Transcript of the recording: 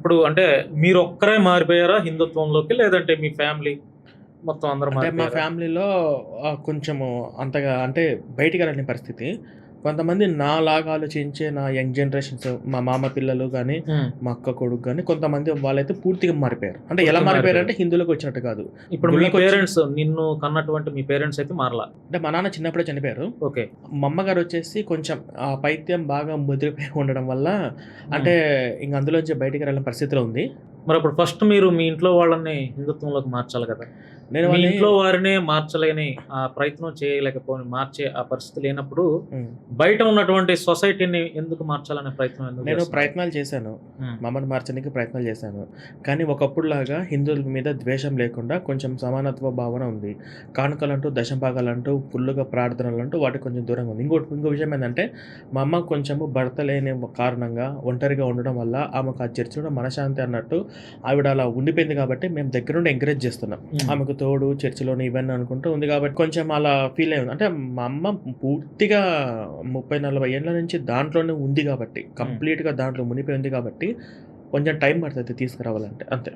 ఇప్పుడు అంటే మీరొక్కరే మారిపోయారా హిందుత్వంలోకి? లేదంటే మీ ఫ్యామిలీ మొత్తం అందరూ అంటే మా మారిపోయారా? ఫ్యామిలీలో కొంచెము అంతగా అంటే బయటికెళ్ళని పరిస్థితి. కొంతమంది నాలాగా ఆలోచించే నా యంగ్ జనరేషన్స్ మా మామ పిల్లలు గానీ, హ్మ్. మా అక్క కొడుకు గానీ, కొంతమంది వాళ్ళైతే పూర్తిగా మారిపోయారు. అంటే ఎలా పూర్తిగా మారిపోయారు. మారిపోయారంటే హిందువులోకి వచ్చినట్టు కాదు. ఇప్పుడు మీ గుళ్ళకొచ్చి పేరెంట్స్ నిన్ను కన్నటువంటి మీ పేరెంట్స్ అయితే మారలా. అంటే మా నాన్న చిన్నప్పుడే చనిపోయారు. ఓకే. మా అమ్మగారొచ్చేసి కొంచెం ఆ పైత్యం బాగా ముదిరిపోయి ఉండడం వల్ల హ్మ్. అంటే ఇంక అందులోంచి బయటికి రాలేని పరిస్థితిలో ఉంది. మరప్పుడు ఫస్ట్ మీరు మీ ఇంట్లో వాళ్ళని హిందుత్వంలోకి మార్చాలి గదా! నేను మీ వాళ్ళని ఇంట్లో వారినే మార్చలేని ఆ ప్రయత్నం చేయలేకపోని మార్చే ఆ పరిస్థితి లేనప్పుడు, హ్మ్. బయట ఉన్నటువంటి సొసైటీని ఎందుకు మార్చాలనే ప్రయత్నం ఎందుకు నేను చేస్తున్నారు? ప్రయత్నాలు చేశాను. హ్మ్. మా అమ్మని మార్చడానికి ప్రయత్నాలు చేశాను. కానీ ఒకప్పుడులాగా హిందువుల మీద ద్వేషం లేకుండా కొంచెం సమానత్వ భావన ఉంది. కానుకలంటూ, దశంభాగాలంటూ, ఫుల్లుగా ప్రార్థనలంటూ వాటికి కొంచెం దూరంగా ఉంది. ఇంకో విషయం ఏందంటే, మా అమ్మ కొంచెము భర్త లేని కారణంగా ఒంటరిగా ఉండడం వల్ల ఆమెకు ఆ చర్చిలో మనశ్శాంతి అన్నట్టు ఆవిడ అలా ఉండిపోయింది కాబట్టి మేము దగ్గరుండి ఎంకరేజ్ చేస్తున్నాం. హ్మ్. ఆమెకు తోడు చర్చిలోని ఇవన్నీ అనుకుంటూ ఉంది కాబట్టి కొంచెం అలా ఫీల్ అయ్యింది. అంటే మా అమ్మ పూర్తిగా 30, 40 ఏళ్ల నుంచి దాంట్లోనే ఉంది కాబట్టి హ్మ్. కంప్లీట్‌గా దాంట్లో మునిగిపోయి ఉంది కాబట్టి కొంచెం టైం పడతది తీసుకురావాలంటే అంతే.